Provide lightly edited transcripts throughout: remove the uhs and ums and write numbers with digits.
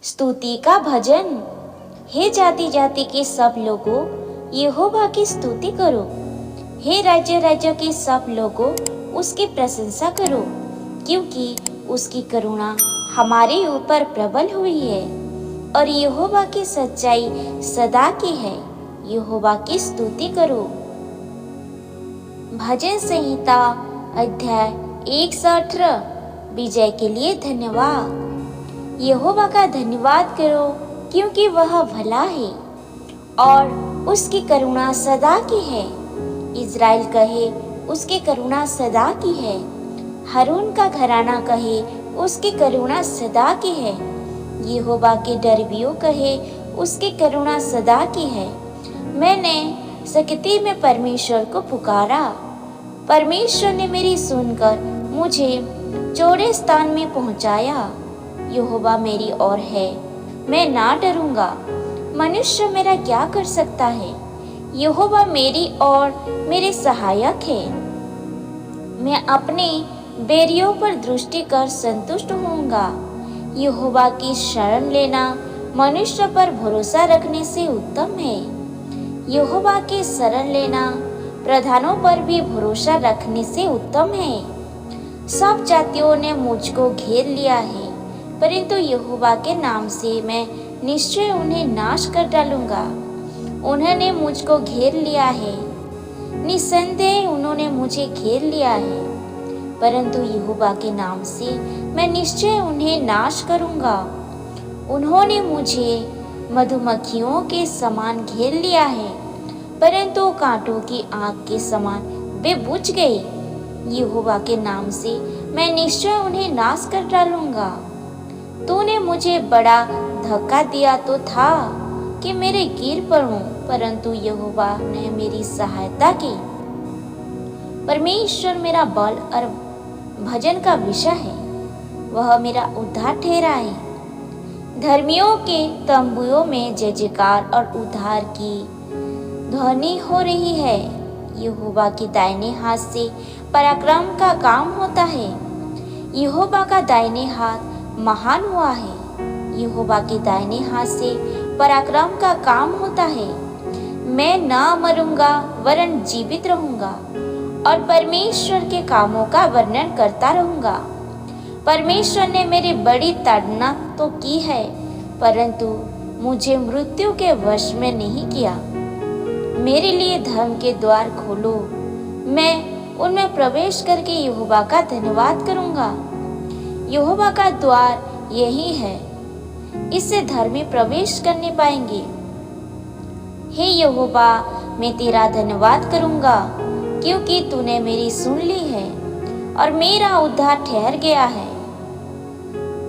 स्तुति का भजन। हे जाति जाति के सब लोगों, यहोवा की स्तुति करो। हे राज्य राज्य के सब लोगों, उसकी प्रशंसा करो, क्योंकि उसकी करुणा हमारे ऊपर प्रबल हुई है और यहोवा की सच्चाई सदा की है। यहोवा की स्तुति करो। भजन संहिता अध्याय 118। विजय के लिए धन्यवाद। यहोवा का धन्यवाद करो, क्योंकि वह भला है और उसकी करुणा सदा की है। इज़राइल कहे, उसकी करुणा सदा की है। हारून का घराना कहे, उसकी करुणा सदा की है। यहोवा के डरवियों कहे, उसकी करुणा सदा की है। मैंने सकती में परमेश्वर को पुकारा। परमेश्वर ने मेरी सुनकर मुझे चौड़े स्थान में पहुंचाया। यहोवा मेरी ओर है, मैं ना डरूंगा। मनुष्य मेरा क्या कर सकता है? यहोवा मेरी ओर मेरे सहायक है। मैं अपने बैरियों पर दृष्टि कर संतुष्ट होऊंगा। यहोवा की शरण लेना मनुष्य पर भरोसा रखने से उत्तम है। यहोवा की शरण लेना प्रधानों पर भी भरोसा रखने से उत्तम है। सब जातियों ने मुझको घेर लिया है, परंतु यहोवा के नाम से मैं निश्चय उन्हें नाश कर डालूंगा। उन्होंने मुझको घेर लिया है, निसंदेह उन्होंने मुझे घेर लिया है, परंतु यहोवा के नाम से मैं निश्चय उन्हें नाश करूंगा। उन्होंने मुझे मधुमक्खियों के समान घेर लिया है, परंतु कांटों की आग के समान वे बुझ गए। यहोवा के नाम से मैं निश्चय उन्हें नाश कर डालूंगा। तूने मुझे बड़ा धक्का दिया तो था कि मेरे गिर पड़ूं, परंतु यहोवा ने मेरी सहायता की। परमेश्वर मेरा बल और भजन का विषय है, वह मेरा उद्धार ठहरा है। धर्मियों के तंबुओं में जय जयकार और उद्धार की ध्वनि हो रही है। यहोवा के दाहिने हाथ से पराक्रम का काम होता है। यहोवा का दाहिने हाथ महान हुआ है। यहोवा के दाहिने हाथ से पराक्रम का काम होता है। मैं ना मरूंगा वरन जीवित रहूंगा और परमेश्वर के कामों का वर्णन करता रहूंगा। परमेश्वर ने मेरी बड़ी ताड़ना तो की है, परंतु मुझे मृत्यु के वश में नहीं किया। मेरे लिए धर्म के द्वार खोलो, मैं उनमें प्रवेश करके यहोवा का धन्यवाद करूंगा। यहोवा का द्वार यही है, इससे धर्मी प्रवेश करने पाएंगे। हे यहोवा, मैं तेरा धन्यवाद करूंगा, क्योंकि तूने मेरी सुन ली है और मेरा उद्धार ठहर गया है।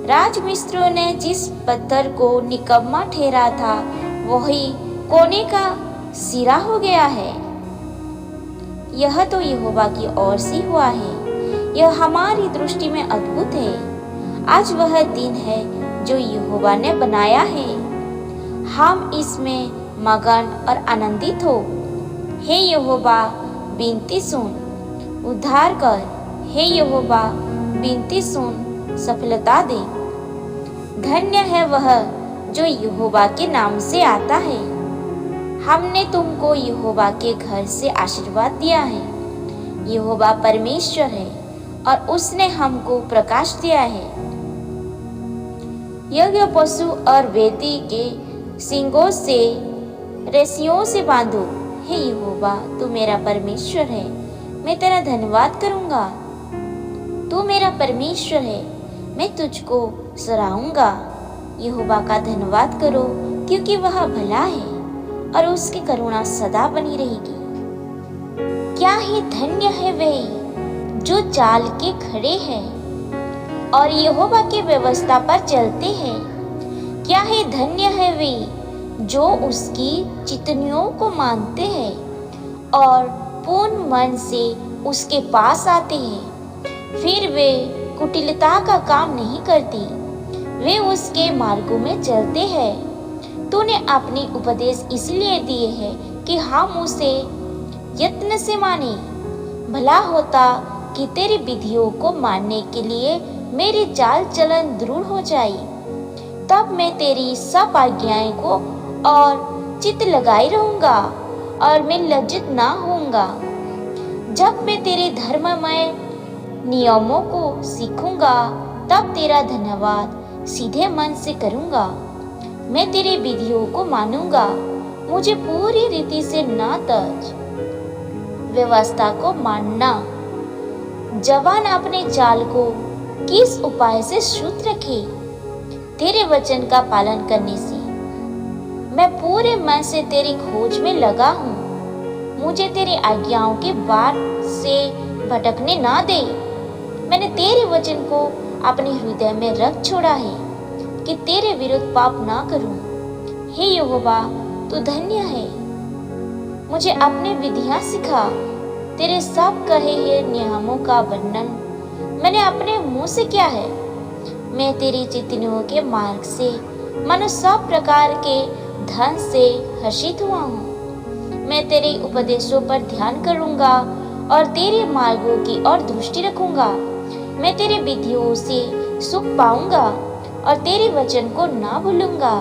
राजमिस्त्रियों ने जिस पत्थर को निकम्मा ठहरा था, वही कोने का सिरा हो गया है। यह तो यहोवा की ओर से हुआ है, यह हमारी दृष्टि में अद्भुत है। आज वह दिन है जो यहोवा ने बनाया है, हम इसमें मगन और आनंदित हो। हे यहोवा, विनती सुन, उद्धार कर। हे यहोवा, विनती सुन, सफलता दे। धन्य है वह जो यहोवा के नाम से आता है। हमने तुमको यहोवा के घर से आशीर्वाद दिया है। यहोवा परमेश्वर है और उसने हमको प्रकाश दिया है। यज्ञ पशु और वेदी के सींगों से रस्सियों से बांधो। हे यहोवा, तू मेरा परमेश्वर है, मैं तेरा धन्यवाद करूंगा। तू मेरा परमेश्वर है, मैं तुझको सराहूंगा। यहोवा का धन्यवाद करो, क्योंकि वह भला है और उसकी करुणा सदा बनी रहेगी। क्या ही धन्य है वे जो चाल के खड़े हैं और यहोवा की व्यवस्था पर चलते हैं। क्या ही धन्य है वे जो उसकी चितनियों को मानते हैं और पूर्ण मन से उसके पास आते हैं। फिर वे कुटिलता का काम नहीं करती, वे उसके मार्गों में चलते हैं। तूने अपनी उपदेश इसलिए दिए हैं कि हम उसे यत्न से माने। भला होता कि तेरी विधियों को मानने के लिए मेरी चाल चलन दृढ़ हो जाए। तब मैं तेरी सब आज्ञाएं को और चित्त लगाई रहूंगा और मैं लज्जित ना होऊंगा। जब मैं तेरे धर्ममय नियमों को सीखूंगा तब तेरा धन्यवाद सीधे मन से करूंगा। मैं तेरी विधियों को मानूंगा, मुझे पूरी रीति से ना तज। व्यवस्था को मानना। जवान अपने चाल को किस उपाय से शुद्ध रखे? तेरे वचन का पालन करने से। मैं पूरे मन से तेरी खोज में लगा हूँ। मुझे तेरी आज्ञाओं के बार से भटकने ना दे। मैंने तेरे वचन को अपने हृदय में रख छोड़ा है कि तेरे विरुद्ध पाप ना करूं। हे यहोवा, तू धन्य है। मुझे अपने विधियां सिखा। तेरे सब कहे हुए नियमों का वर्णन मैंने अपने मुंह से किया है। मैं तेरी चितनियों के मार्ग से मानो सब प्रकार के धन से हर्षित हुआ हूँ। मैं तेरे उपदेशों पर ध्यान करूंगा और तेरे मार्गों की ओर दृष्टि रखूंगा। मैं तेरे विधियों से सुख पाऊंगा और तेरे वचन को ना भूलूंगा।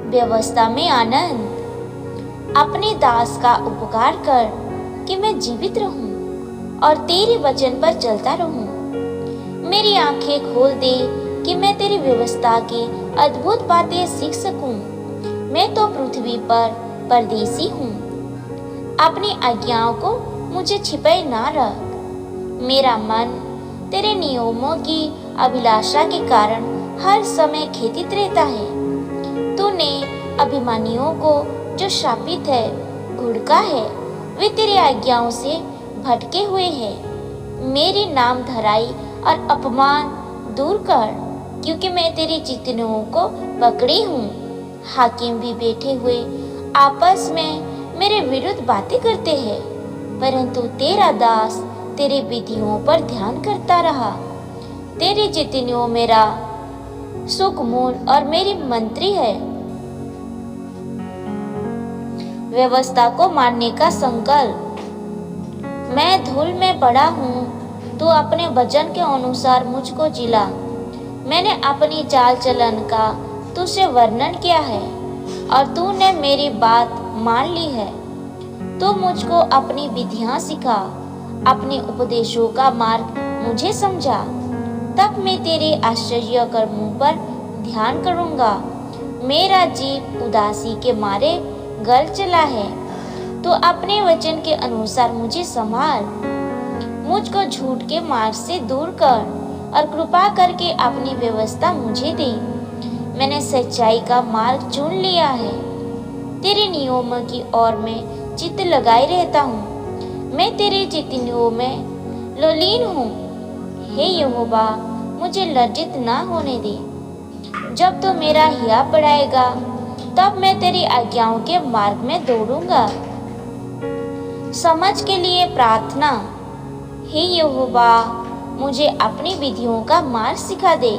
व्यवस्था में आनंद। अपने दास का उपकार कर कि मैं जीवित रहूं और तेरे वचन पर चलता रहूं। मेरी आंखें खोल दे कि मैं तेरी व्यवस्था की अद्भुत बातें सीख सकूं। मैं तो पृथ्वी पर परदेसी हूँ। अपनी आज्ञाओं को मुझे छिपाए ना रख। मेरा मन तेरे नियमों की अभिलाषा के कारण हर समय खेतित रहता है। तूने अभिमानियों को जो शापित है घुड़का है, वे तेरी आज्ञाओं से भटके हुए हैं। मेरी नाम धराई और अपमान दूर कर, क्योंकि मैं तेरी चितनियों को पकड़ी हूँ। हाकिम भी बैठे हुए आपस में मेरे विरुद्ध बातें करते हैं, परंतु तेरा दास तेरे विधियों पर ध्यान करता रहा। तेरी चितनियों मेरा सुख मूल और मेरी मंत्री है। व्यवस्था को मानने का संकल्प। मैं धूल में पड़ा हूँ, तू अपने वचन के अनुसार मुझको जिला। मैंने अपनी चाल चलन का तुझसे वर्णन किया है और तूने मेरी बात मान ली है। तू मुझको अपनी विधियां सिखा, अपने उपदेशों का मार्ग मुझे समझा। तब मैं तेरे आश्चर्य कर्मों पर ध्यान करूंगा। मेरा जीव उदासी के मारे गल चला है। तो अपने वचन के अनुसार मुझे संभाल। मुझको झूठ के मार्ग से दूर कर और कृपा करके अपनी व्यवस्था मुझे दे। मैंने सच्चाई का मार्ग चुन लिया है। तेरे नियमों की ओर में चित्त लगाए रहता हूँ। मैं तेरे चितनियों में लोलीन हूँ। हे यहोवा, मुझे लज्जित ना होने दे। जब तू मेरा हिया बढ़ाएगा तब मैं तेरी आज्ञाओं के मार्ग में दौड़ूंगा। समझ के लिए प्रार्थना। हे यहोवा, मुझे अपनी विधियों का मार्ग सिखा दे,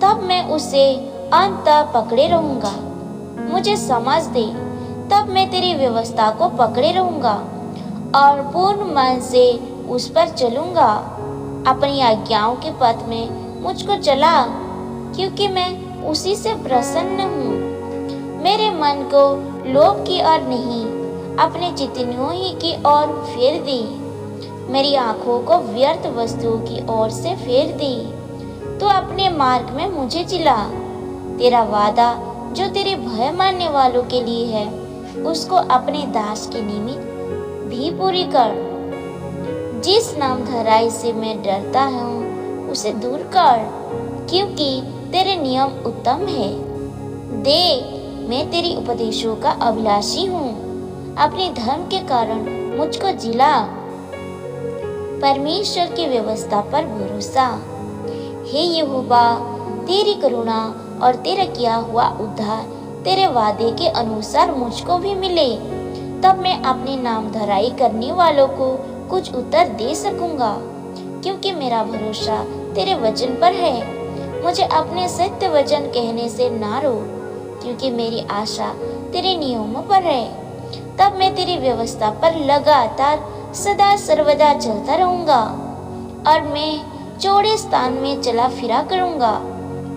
तब मैं उसे अंत तक पकड़े रहूंगा। मुझे समझ दे, तब मैं तेरी व्यवस्था को पकड़े रहूंगा और पूर्ण मन से उस पर चलूंगा। अपनी आज्ञाओं के पथ में मुझको चला, क्योंकि मैं उसी से प्रसन्न हूँ। मेरे मन को लोभ की ओर नहीं, अपने चितनियों ही की ओर फेर दी। मेरी आंखों को व्यर्थ वस्तुओं की ओर से फेर दी। तो अपने मार्ग में मुझे चिल्ला। तेरा वादा जो तेरे भय मानने वालों के लिए है, उसको अपने दास के निमित्त भी पूरी कर। जिस नाम धराई से मैं डरता हूँ उसे दूर कर, क्योंकि तेरे नियम उत्तम है। देख, मैं तेरी उपदेशों का अभिलाषी हूँ। अपने धर्म के कारण मुझको जिला। परमेश्वर की व्यवस्था पर भरोसा। हे यहोवा, तेरी करुणा और तेरा किया हुआ उद्धार तेरे वादे के अनुसार मुझको भी मिले। तब मैं अपने नाम धराई करने वालों को कुछ उत्तर दे सकूंगा, क्योंकि मेरा भरोसा तेरे वचन पर है। मुझे अपने सत्य वचन कहने से ना रोक, क्योंकि मेरी आशा तेरे नियमों पर है। तब मैं तेरी व्यवस्था पर लगातार सदा सर्वदा चलता रहूंगा और मैं चौड़े स्थान में चला फिरा करूंगा,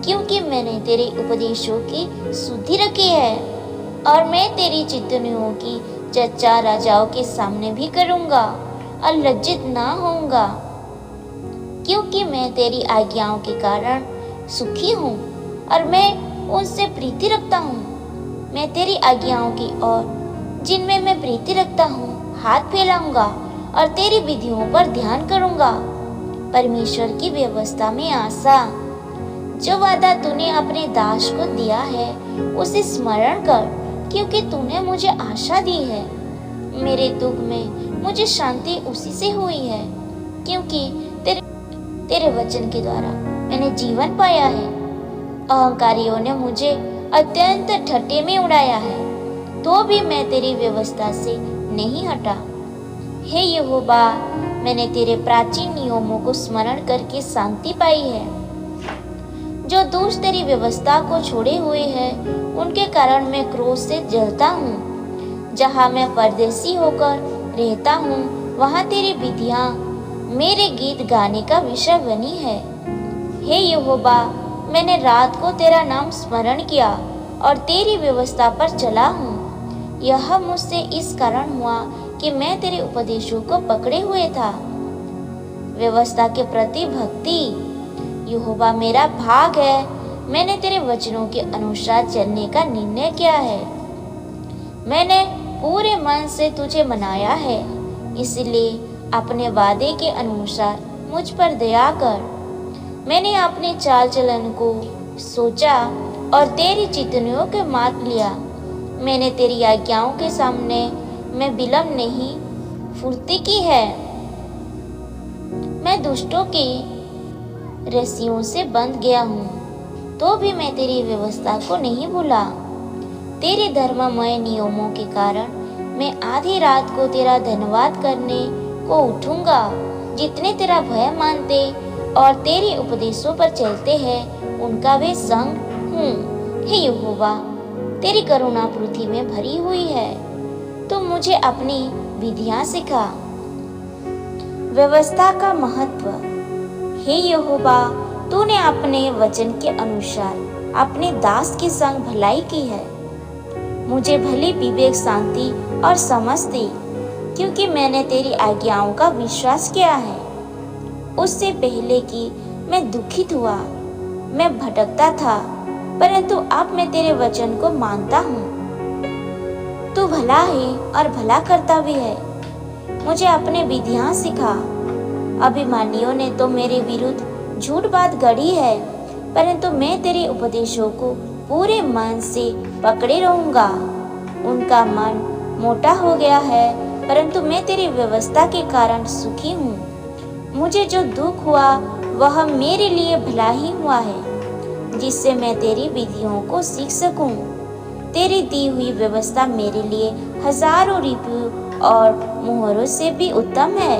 क्योंकि मैंने तेरे उपदेशों की सुधि रखी है और मैं तेरी चितवनियों की चर्चा राजाओं के सामने भी करूंगा और लज्जित ना होऊंगा, क्योंकि मैं तेरी आज्ञाओं के कारण सुखी हूँ और मैं उनसे प्रीति रखता हूँ। मैं तेरी आज्ञाओं की ओर जिनमें मैं प्रीति रखता हूँ हाथ फैलाऊंगा और तेरी विधियों पर ध्यान करूंगा। परमेश्वर की व्यवस्था में आशा, जो वादा तूने अपने दास को दिया है उसे स्मरण कर, क्योंकि तूने मुझे आशा दी है। मेरे दुख में मुझे शांति उसी से हुई है, क्योंकि तेरे वचन के द्वारा मैंने जीवन पाया है। अहंकारियों ने मुझे अत्यंत ठट्ठे में उड़ाया है, तो भी मैं तेरी व्यवस्था से नहीं हटा। हे यहोवा, मैंने तेरे प्राचीन नियमों को स्मरण करके शांति पाई है। जो दुष्ट तेरी व्यवस्था को छोड़े हुए हैं, उनके कारण मैं क्रोध से जलता हूँ। जहाँ मैं परदेसी होकर रहता हूँ, वहाँ तेरी विधियाँ मेरे गीत गाने का विषय बनी है। हे यहोवा, मैंने रात को तेरा नाम स्मरण किया और तेरी व्यवस्था पर चला हूँ। यह मुझसे इस कारण हुआ कि मैं तेरे उपदेशों को पकड़े हुए था। व्यवस्था के प्रति भक्ति, यहोवा मेरा भाग है। मैंने तेरे वचनों के अनुसार चलने का निर्णय किया है। मैंने पूरे मन से तुझे मनाया है, इसलिए अपने वादे के अनुसार मुझ पर दया कर। मैंने अपने चाल चलन को सोचा और तेरी चितवनियों को मान लिया। मैंने तेरी आज्ञाओं के सामने मैं विलम्ब नहीं फुर्ती की है। मैं दुष्टों की रस्सियों से बंध गया हूँ, तो भी मैं तेरी व्यवस्था को नहीं भूला। तेरे धर्ममय नियमों के कारण मैं आधी रात को तेरा धन्यवाद करने को उठूंगा। जितने तेरा भय मानते और तेरे उपदेशों पर चलते हैं, उनका वे संग हूँ। हे यहोवा, तेरी करुणा पृथ्वी में भरी हुई है। तुम मुझे अपनी विधियां सिखा। व्यवस्था का महत्व। हे यहोवा, तूने अपने वचन के अनुसार अपने दास के संग भलाई की है। मुझे भली विवेक, शांति और समझ दी, क्योंकि मैंने तेरी आज्ञाओं का विश्वास किया है। उससे पहले कि मैं दुखित हुआ, मैं भटकता था, परंतु अब मैं तेरे वचन को मानता हूँ। तू भला है और भला करता भी है। मुझे अपने विधियां सिखा। अभिमानियों ने तो मेरे विरुद्ध झूठ बात गढ़ी है, परंतु मैं तेरे उपदेशों को पूरे मन से पकड़े रहूंगा। उनका मन मोटा हो गया है, परंतु मैं तेरी व्यवस्था के कारण सुखी हूँ। मुझे जो दुख हुआ वह मेरे लिए भला ही हुआ है, जिससे मैं तेरी विधियों को सीख सकूं। तेरी दी हुई व्यवस्था मेरे लिए हजारों रुपयों और मोहरों से भी उत्तम है।